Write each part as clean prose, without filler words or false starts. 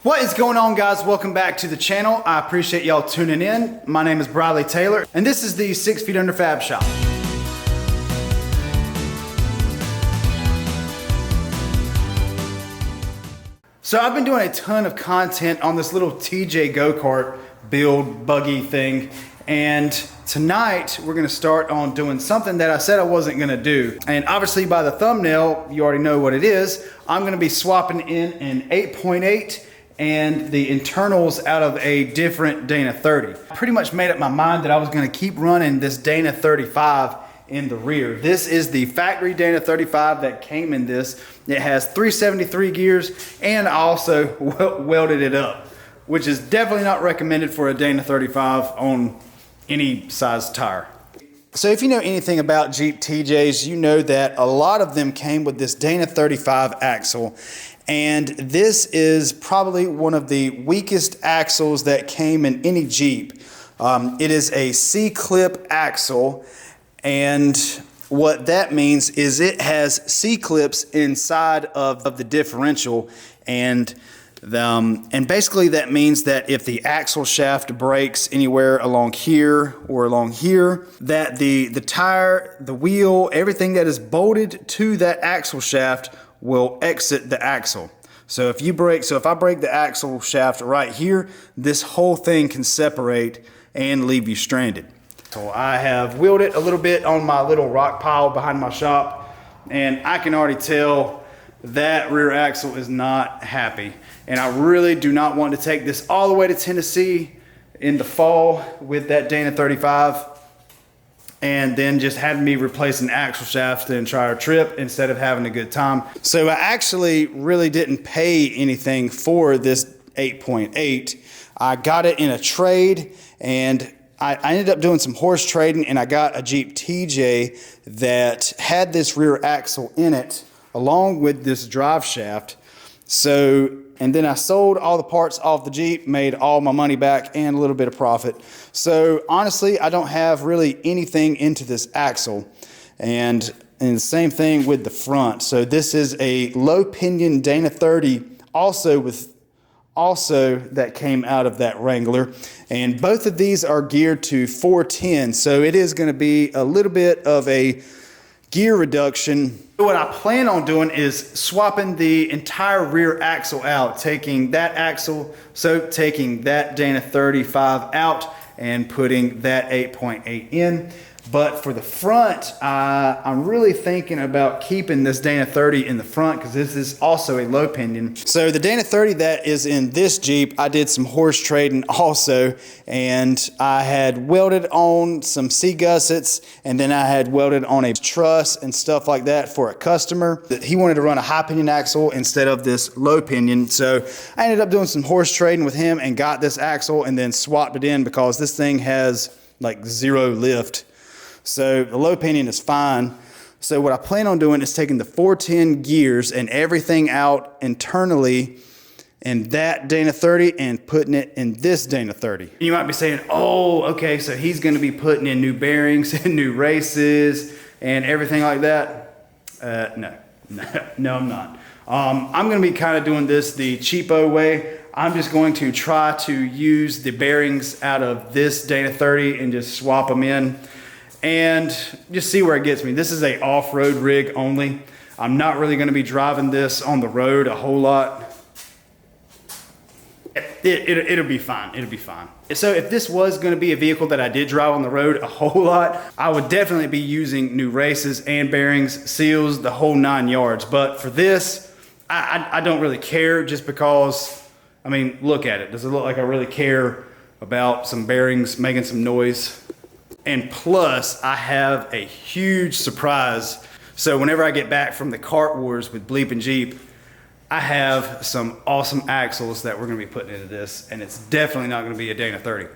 What is going on, guys? Welcome back to the channel. I appreciate y'all tuning in. My name is Bradley Taylor and this is the 6 Feet Under Fab Shop. So I've been doing a ton of content on this little TJ Go-Kart build buggy thing, and tonight we're gonna start on doing something that I said I wasn't gonna do. And obviously by the thumbnail, you already know what it is. I'm gonna be swapping in an 8.8 and the internals out of a different Dana 30. I pretty much made up my mind that I was gonna keep running this Dana 35 in the rear. This is the factory Dana 35 that came in this. It has 373 gears, and I also welded it up, which is definitely not recommended for a Dana 35 on any size tire. So if you know anything about Jeep TJs, you know that a lot of them came with this Dana 35 axle. And this is probably one of the weakest axles that came in any Jeep. It is a C-clip axle, and what that means is it has C-clips inside of the differential, and basically that means that if the axle shaft breaks anywhere along here or along here, that the tire, the wheel, everything that is bolted to that axle shaft will exit the axle. So if I break the axle shaft right here, this whole thing can separate and leave you stranded. So I have wheeled it a little bit on my little rock pile behind my shop, and I can already tell that rear axle is not happy. And I really do not want to take this all the way to Tennessee in the fall with that Dana 35 and then just had me replace an axle shaft and try a trip instead of having a good time. So I actually really didn't pay anything for this 8.8. I got it in a trade, and I ended up doing some horse trading, and I got a Jeep TJ that had this rear axle in it along with this drive shaft. And then I sold all the parts off the Jeep, made all my money back and a little bit of profit. So honestly, I don't have really anything into this axle. And the same thing with the front. So this is a low pinion Dana 30, also that came out of that Wrangler. And both of these are geared to 410. So it is gonna be a little bit of a gear reduction. What I plan on doing is swapping the entire rear axle out, taking that axle, so taking that Dana 35 out and putting that 8.8 in. But for the front, I'm really thinking about keeping this Dana 30 in the front because this is also a low pinion. So the Dana 30 that is in this Jeep, I did some horse trading also, and I had welded on some C-gussets, and then I had welded on a truss and stuff like that for a customer. He wanted to run a high pinion axle instead of this low pinion. So I ended up doing some horse trading with him and got this axle and then swapped it in because this thing has like 0 lift. So the low pinion is fine. So what I plan on doing is taking the 410 gears and everything out internally in that Dana 30 and putting it in this Dana 30. You might be saying, oh, okay, so he's gonna be putting in new bearings and new races and everything like that. No, I'm not. I'm gonna be kind of doing this the cheapo way. I'm just going to try to use the bearings out of this Dana 30 and just swap them in and just see where it gets me. This is a off-road rig only. I'm not really gonna be driving this on the road a whole lot. It'll be fine, it'll be fine. So if this was gonna be a vehicle that I did drive on the road a whole lot, I would definitely be using new races and bearings, seals, the whole 9 yards. But for this, I don't really care, just because, I mean, look at it. Does it look like I really care about some bearings making some noise? And plus, I have a huge surprise. So whenever I get back from the Kart Wars with BleepinJeep, I have some awesome axles that we're gonna be putting into this, and it's definitely not gonna be a Dana 30.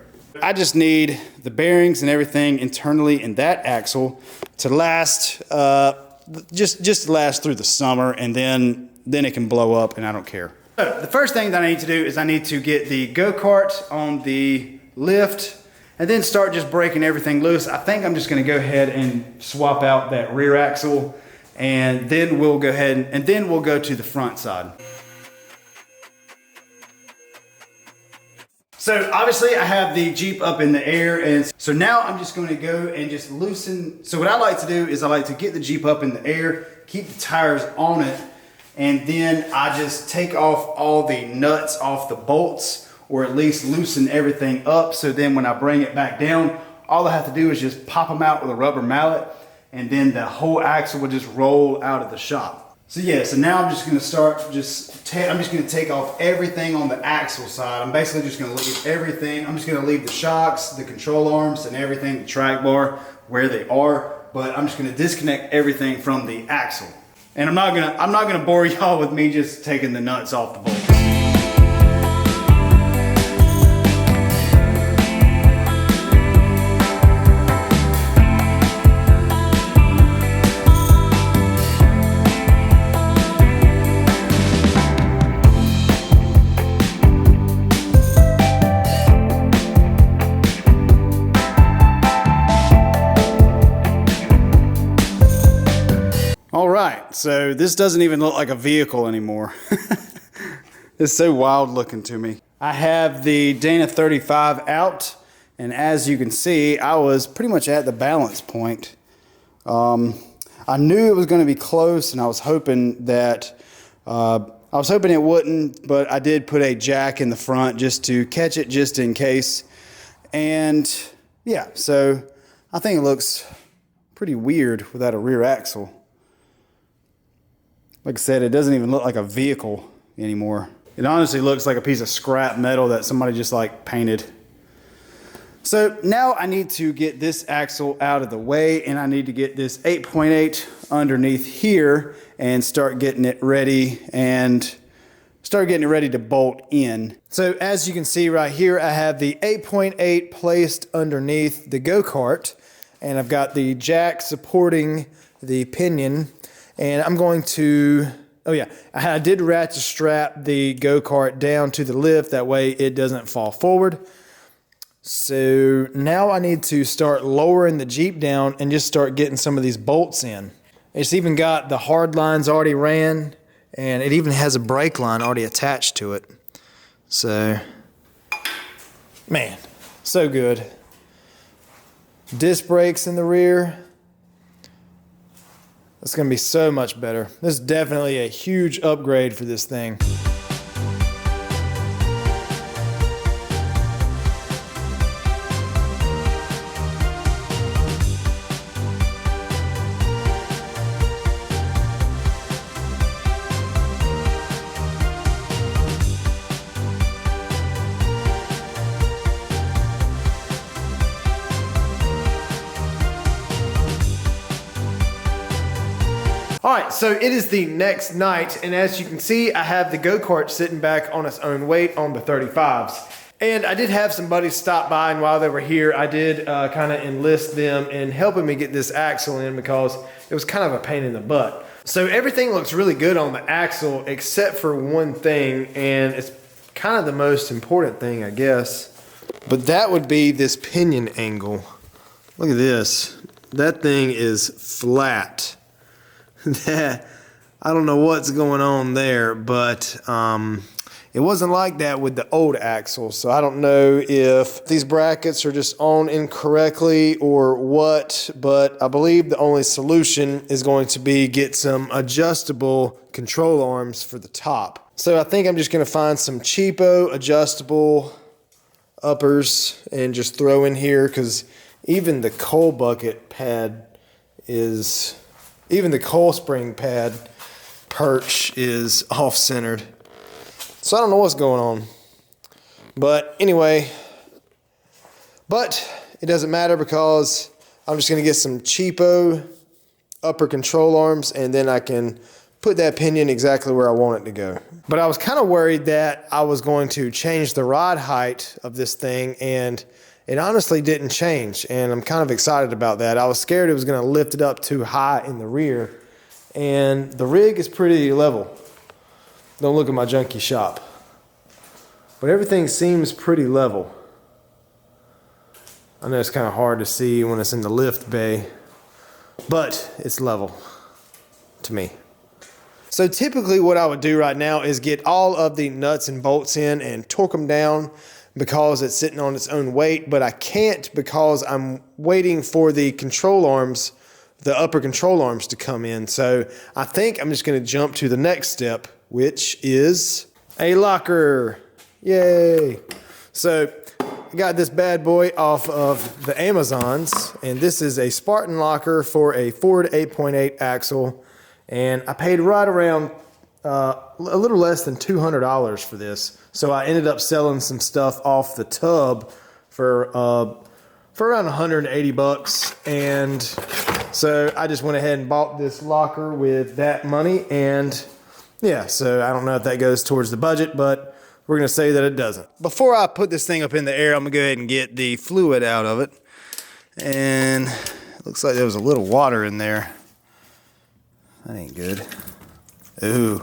I just need the bearings and everything internally in that axle to last, just last through the summer, and then it can blow up and I don't care. So the first thing that I need to do is I need to get the go-kart on the lift and then start just breaking everything loose. I think I'm just gonna go ahead and swap out that rear axle, and then we'll go ahead and then we'll go to the front side. So obviously I have the Jeep up in the air, and so now I'm just going to go and just loosen. So what I like to do is I like to get the Jeep up in the air, keep the tires on it, and then I just take off all the nuts off the bolts, or at least loosen everything up. So then when I bring it back down, all I have to do is just pop them out with a rubber mallet, and then the whole axle will just roll out of the shop. So yeah, so now I'm just gonna start, I'm just gonna take off everything on the axle side. I'm basically just gonna leave everything. I'm just gonna leave the shocks, the control arms, and everything, the track bar, where they are, but I'm just gonna disconnect everything from the axle. And I'm not gonna bore y'all with me just taking the nuts off the bolt. All right, so this doesn't even look like a vehicle anymore. It's so wild looking to me. I have the Dana 35 out, and as you can see, I was pretty much at the balance point. I knew it was going to be close, and I was hoping that it wouldn't, but I did put a jack in the front just to catch it, just in case. And yeah, so I think it looks pretty weird without a rear axle. Like I said, it doesn't even look like a vehicle anymore. It honestly looks like a piece of scrap metal that somebody just like painted. So now I need to get this axle out of the way, and I need to get this 8.8 underneath here and start getting it ready to bolt in. So as you can see right here, I have the 8.8 placed underneath the Go-Kart, and I've got the jack supporting the pinion. And I'm going to, oh yeah, I did ratchet strap the Go-Kart down to the lift. That way it doesn't fall forward. So now I need to start lowering the Jeep down and just start getting some of these bolts in. It's even got the hard lines already ran, and it even has a brake line already attached to it. So, man, so good. Disc brakes in the rear. It's going to be so much better. This is definitely a huge upgrade for this thing. All right, so it is the next night, and as you can see, I have the Go-Kart sitting back on its own weight on the 35s. And I did have some buddies stop by, and while they were here, I did kind of enlist them in helping me get this axle in because it was kind of a pain in the butt. So everything looks really good on the axle except for one thing, and it's kind of the most important thing, I guess. But that would be this pinion angle. Look at this. That thing is flat. That I don't know what's going on there, but it wasn't like that with the old axle. So I don't know if these brackets are just on incorrectly or what, but I believe the only solution is going to be get some adjustable control arms for the top. So I think I'm just going to find some cheapo adjustable uppers and just throw in here, because even the coal bucket pad is... Even the coil spring pad perch is off-centered. So I don't know what's going on. But anyway, it doesn't matter because I'm just going to get some cheapo upper control arms, and then I can put that pinion exactly where I want it to go. But I was kind of worried that I was going to change the rod height of this thing, and it honestly didn't change, and I'm kind of excited about that. I was scared it was going to lift it up too high in the rear, and the rig is pretty level. Don't look at my junky shop. But everything seems pretty level. I know it's kind of hard to see when it's in the lift bay, but it's level to me. So typically what I would do right now is get all of the nuts and bolts in and torque them down. because it's sitting on its own weight, but I can't because I'm waiting for the control arms, the upper control arms to come in. So I think I'm just going to jump to the next step, which is a locker. Yay. So I got this bad boy off of the Amazons, and this is a Spartan locker for a Ford 8.8 axle, and I paid right around a little less than $200 for this. So I ended up selling some stuff off the tub for around 180 bucks, and so I just went ahead and bought this locker with that money, and yeah, so I don't know if that goes towards the budget, but we're gonna say that it doesn't. Before I put this thing up in the air, I'm gonna go ahead and get the fluid out of it, and it looks like there was a little water in there. That ain't good. Ooh.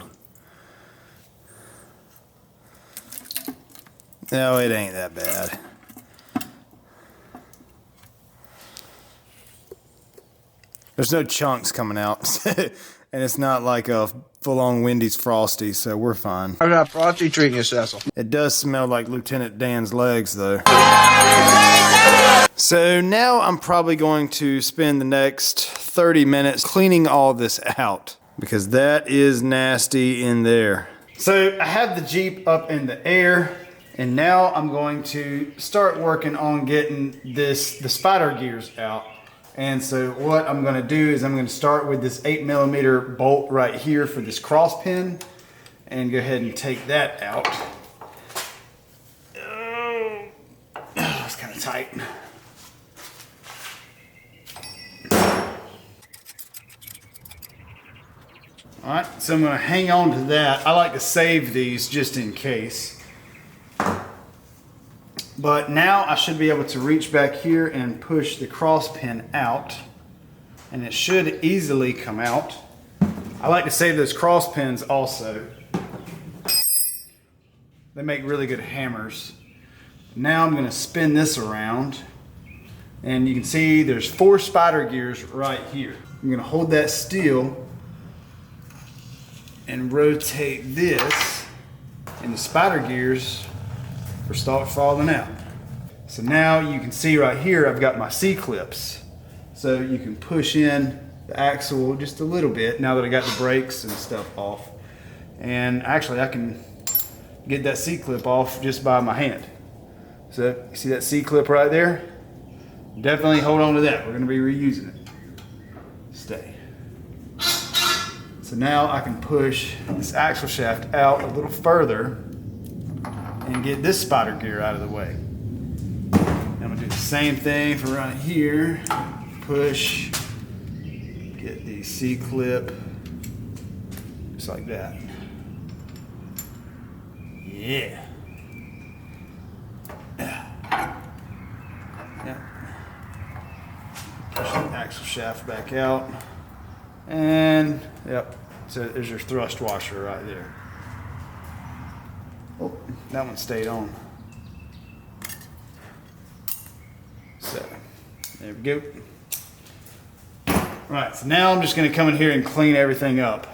No, it ain't that bad. There's no chunks coming out. And it's not like a full-on Wendy's Frosty, so we're fine. I got Frosty treating you, Cecil. It does smell like Lieutenant Dan's legs, though. So now I'm probably going to spend the next 30 minutes cleaning all this out, because that is nasty in there. So I have the Jeep up in the air, and now I'm going to start working on getting the spider gears out. And so what I'm going to do is I'm going to start with this 8mm bolt right here for this cross pin, and go ahead and take that out. Oh, it's kind of tight. All right, so I'm going to hang on to that. I like to save these just in case. But now I should be able to reach back here and push the cross pin out, and it should easily come out. I like to save those cross pins also. They make really good hammers. Now I'm going to spin this around, and you can see there's 4 spider gears right here. I'm going to hold that still and rotate this, and the spider gears or start falling out. So now you can see right here I've got my C-clips. So you can push in the axle just a little bit now that I got the brakes and stuff off. And actually I can get that C-clip off just by my hand. So you see that C-clip right there? Definitely hold on to that. We're going to be reusing it. Stay. So now I can push this axle shaft out a little further and get this spider gear out of the way. I'm gonna do the same thing for right here. Push, get the C-clip, just like that. Yeah. Push the axle shaft back out. And, yep, so there's your thrust washer right there. Oh, that one stayed on. So, there we go. Right, so now I'm just going to come in here and clean everything up.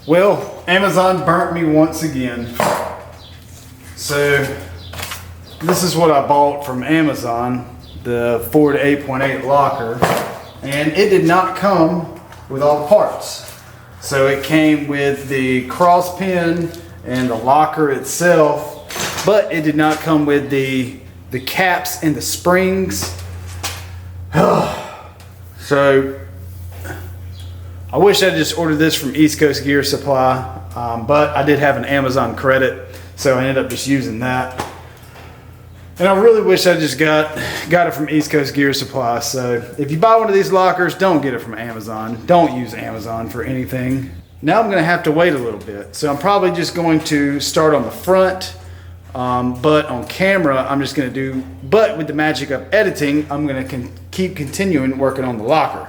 Well, Amazon burnt me once again. So, this is what I bought from Amazon, the Ford 8.8 locker, and it did not come with all the parts. So it came with the cross pin and the locker itself, but it did not come with the caps and the springs. So I wish I just ordered this from East Coast Gear Supply, but I did have an Amazon credit, so I ended up just using that. And I really wish I just got it from East Coast Gear Supply. So if you buy one of these lockers, don't get it from Amazon. Don't use Amazon for anything. Now I'm going to have to wait a little bit. So I'm probably just going to start on the front. But on camera, I'm just going to do, but with the magic of editing, I'm going to keep continuing working on the locker.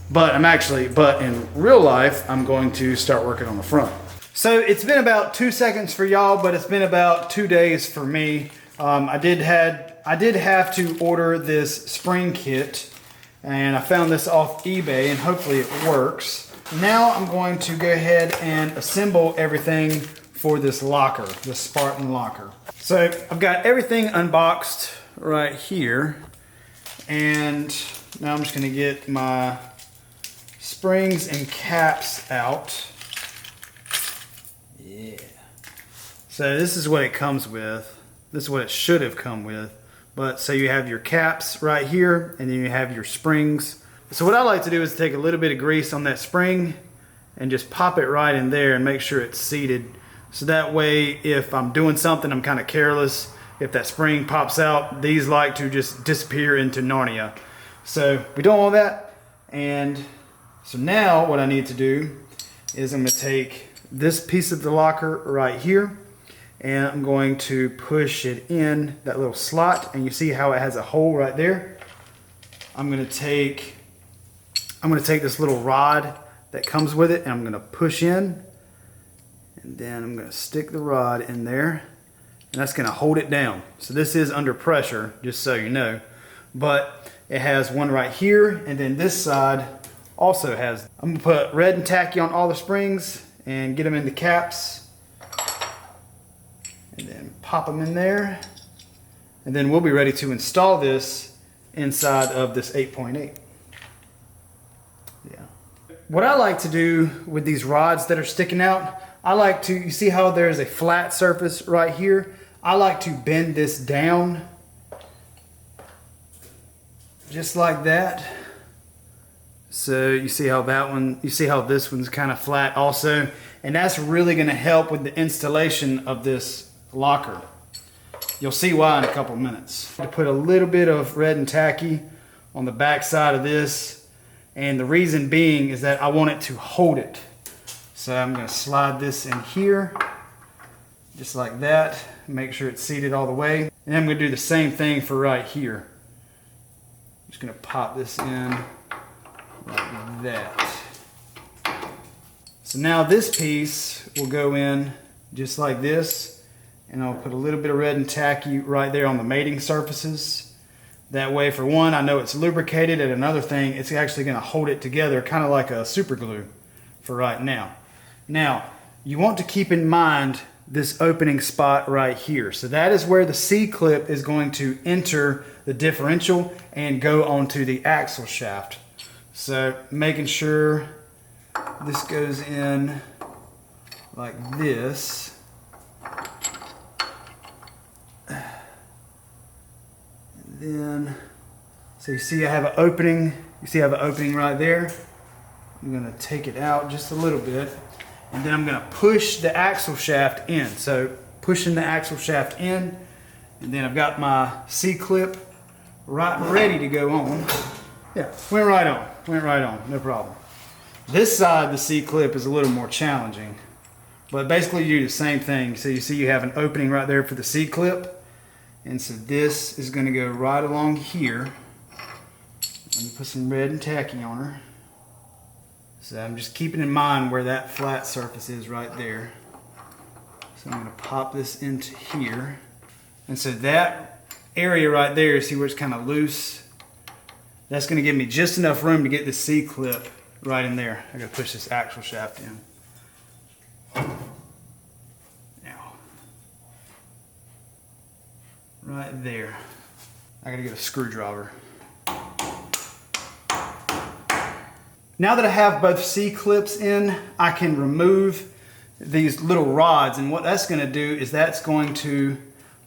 But in real life, I'm going to start working on the front. So it's been about 2 seconds for y'all, but it's been about 2 days for me. I did have to order this spring kit, and I found this off eBay, and hopefully it works. Now I'm going to go ahead and assemble everything for this locker, the Spartan locker. So I've got everything unboxed right here, and now I'm just gonna get my springs and caps out. Yeah. So this is what it comes with. This is what it should have come with. But so you have your caps right here, and then you have your springs. So what I like to do is take a little bit of grease on that spring and just pop it right in there and make sure it's seated. So that way, if I'm doing something, I'm kind of careless, if that spring pops out, these like to just disappear into Narnia. So we don't want that. And so now what I need to do is I'm going to take this piece of the locker right here, and I'm going to push it in that little slot, and you see how it has a hole right there. I'm going to take this little rod that comes with it, and I'm going to push in, and then I'm going to stick the rod in there, and that's going to hold it down. So this is under pressure, just so you know, but it has one right here, and then this side also has. I'm going to put red and tacky on all the springs and get them in the caps, and then pop them in there, and then we'll be ready to install this inside of this 8.8. Yeah. What I like to do with these rods that are sticking out, I like to, you see how there's a flat surface right here? I like to bend this down just like that. So you see how that one, you see how this one's kind of flat also, and that's really going to help with the installation of this locker. You'll see why in a couple minutes. To put a little bit of red and tacky on the back side of this, and the reason being is that I want it to hold it. So I'm going to slide this in here just like that, make sure it's seated all the way, and then I'm going to do the same thing for right here. I'm just going to pop this in like that. So now this piece will go in just like this, and I'll put a little bit of red and tacky right there on the mating surfaces. That way, for one, I know it's lubricated, and another thing, it's actually going to hold it together kind of like a super glue for right now. Now, you want to keep in mind this opening spot right here. So that is where the C-clip is going to enter the differential and go onto the axle shaft. So making sure this goes in like this. And then, so you see I have an opening. You see I have an opening right there. I'm going to take it out just a little bit, and then I'm going to push the axle shaft in. So pushing the axle shaft in, and then I've got my C-clip right ready to go on. Yeah, went right on, no problem. This side, the C-clip is a little more challenging, but basically you do the same thing. So you see you have an opening right there for the C-clip, and so this is going to go right along here. Let me put some red and tacky on her. So I'm just keeping in mind where that flat surface is right there. So I'm going to pop this into here. And so that area right there, see where it's kind of loose? That's going to give me just enough room to get the C-clip right in there. I got to push this axle shaft in. Now, right there. I got to get a screwdriver. Now that I have both C-clips in, I can remove these little rods, and what that's going to do is that's going to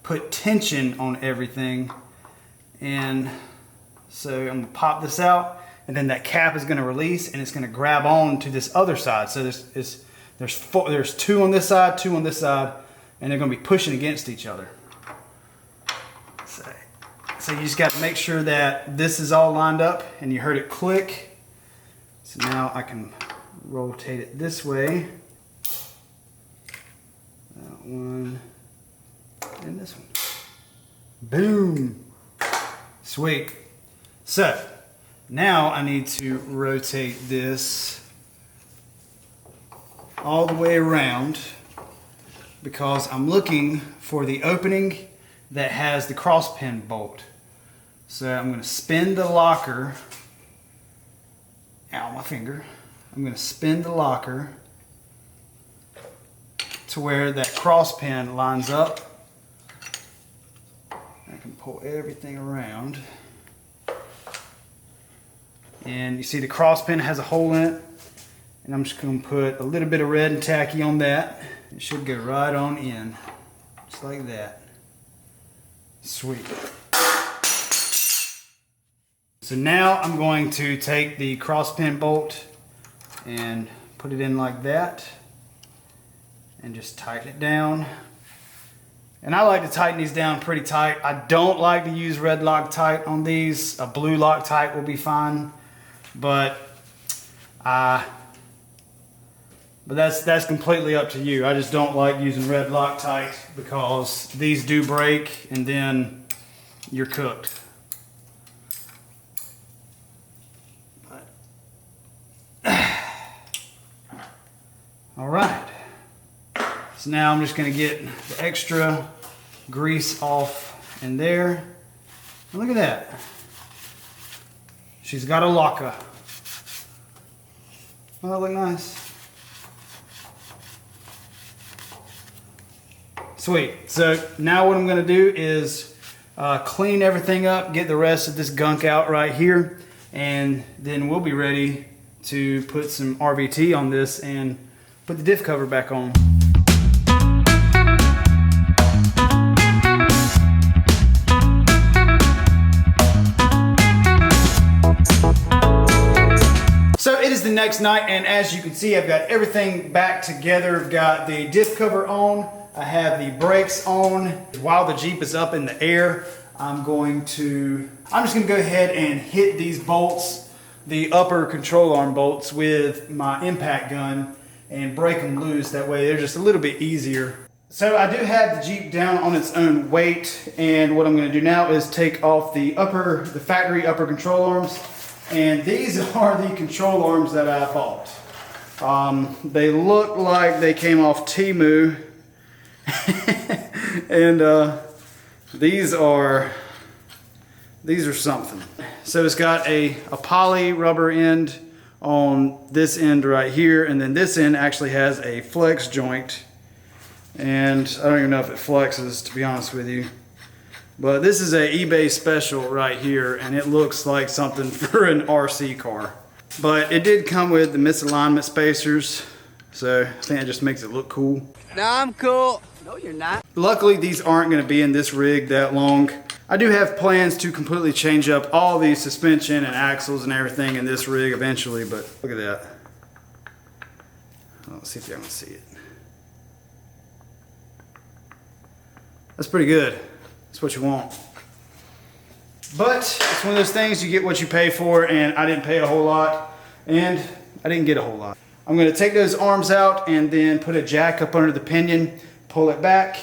put tension on everything. And so I'm going to pop this out, and then that cap is going to release, and it's going to grab on to this other side. So there's two on this side, two on this side, and they're going to be pushing against each other. So you just got to make sure that this is all lined up, and you heard it click. So now I can rotate it this way. That one and this one. Boom. Sweet. So now I need to rotate this all the way around because I'm looking for the opening that has the cross pin bolt. So I'm going to spin the locker. Ow, my finger. I'm going to spin the locker to where that cross pin lines up. I can pull everything around. And you see the cross pin has a hole in it. And I'm just going to put a little bit of red and tacky on that. It should go right on in. Just like that. Sweet. So now I'm going to take the cross pin bolt and put it in like that. And just tighten it down. And I like to tighten these down pretty tight. I don't like to use red Loctite on these. A blue Loctite will be fine. But that's completely up to you. I just don't like using red Loctite because these do break and then you're cooked. All right. So now I'm just going to get the extra grease off in there. And look at that. She's got a locker. Oh, that look nice. Sweet. So now what I'm going to do is clean everything up, get the rest of this gunk out right here, and then we'll be ready to put some RVT on this and put the diff cover back on. So it is the next night, and as you can see, I've got everything back together. I've got the diff cover on, I have the brakes on. While the Jeep is up in the air, I'm just gonna go ahead and hit these bolts, the upper control arm bolts, with my impact gun and break them loose. That way they're just a little bit easier. So I do have the Jeep down on its own weight, and what I'm gonna do now is take off the factory upper control arms. And these are the control arms that I bought. They look like they came off Temu. And these are something. So it's got a poly rubber end on this end right here, and then this end actually has a flex joint. And I don't even know if it flexes, to be honest with you. But this is a eBay special right here, and it looks like something for an RC car. But it did come with the misalignment spacers, so I think that just makes it look cool. Nah, I'm cool. No, you're not. Luckily, these aren't going to be in this rig that long. I do have plans to completely change up all the suspension and axles and everything in this rig eventually, but look at that. Let's see if y'all can see it. That's pretty good. That's what you want. But it's one of those things, you get what you pay for, and I didn't pay a whole lot, and I didn't get a whole lot. I'm going to take those arms out and then put a jack up under the pinion, pull it back,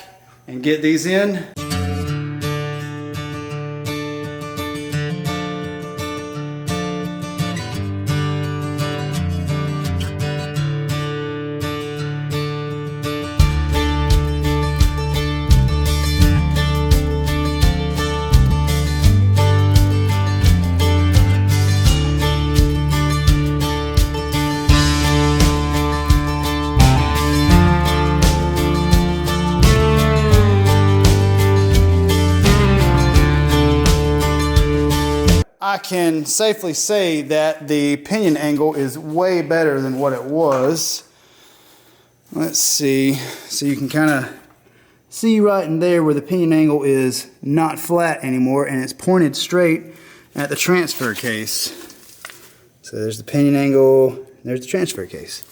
and get these in. I can safely say that the pinion angle is way better than what it was. Let's see. So you can kind of see right in there where the pinion angle is not flat anymore, and it's pointed straight at the transfer case. So there's the pinion angle, there's the transfer case.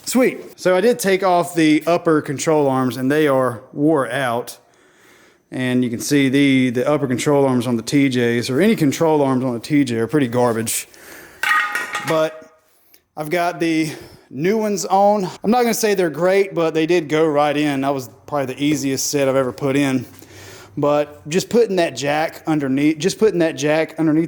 Sweet. So I did take off the upper control arms, and they are wore out. And you can see the upper control arms on the TJs, or any control arms on the TJ, are pretty garbage. But I've got the new ones on. I'm not gonna say they're great, but they did go right in. That was probably the easiest set I've ever put in. But just putting that jack underneath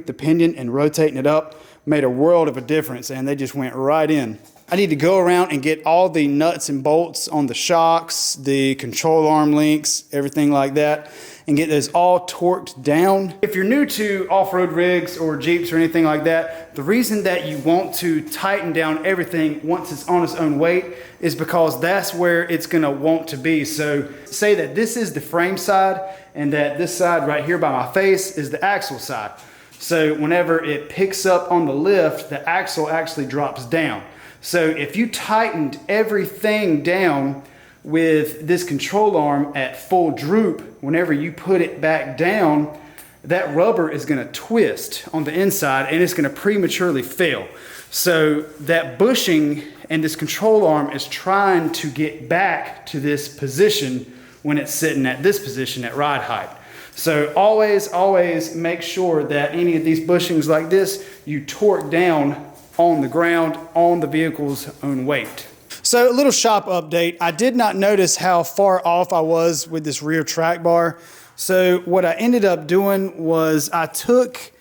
the pinion and rotating it up made a world of a difference, and they just went right in. I need to go around and get all the nuts and bolts on the shocks, the control arm links, everything like that, and get those all torqued down. If you're new to off-road rigs or Jeeps or anything like that, the reason that you want to tighten down everything once it's on its own weight is because that's where it's gonna want to be. So say that this is the frame side and that this side right here by my face is the axle side. So whenever it picks up on the lift, the axle actually drops down. So if you tightened everything down with this control arm at full droop, whenever you put it back down, that rubber is gonna twist on the inside and it's gonna prematurely fail. So that bushing and this control arm is trying to get back to this position when it's sitting at this position at ride height. So always make sure that any of these bushings like this, you torque down on the ground on the vehicle's own weight. So a little shop update. I did not notice how far off I was with this rear track bar. So what I ended up doing was I took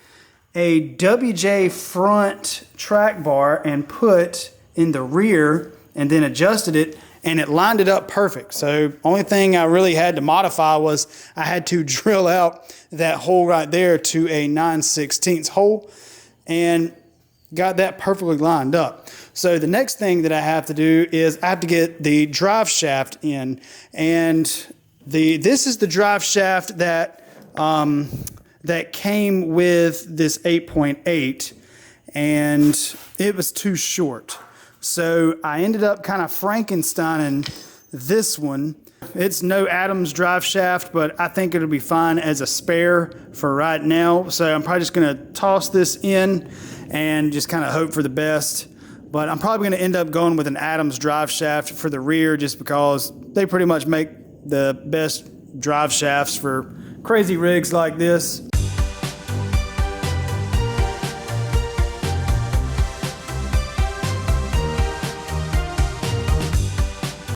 a WJ front track bar and put in the rear and then adjusted it, and it lined it up perfect. So only thing I really had to modify was I had to drill out that hole right there to a 9/16 hole and got that perfectly lined up. So the next thing that I have to do is I have to get the drive shaft in, and this is the drive shaft that that came with this 8.8, and it was too short. So I ended up kind of Frankensteining this one. It's no Adams drive shaft, but I think it'll be fine as a spare for right now. So I'm probably just gonna toss this in and just kind of hope for the best. But I'm probably gonna end up going with an Adams drive shaft for the rear just because they pretty much make the best drive shafts for crazy rigs like this.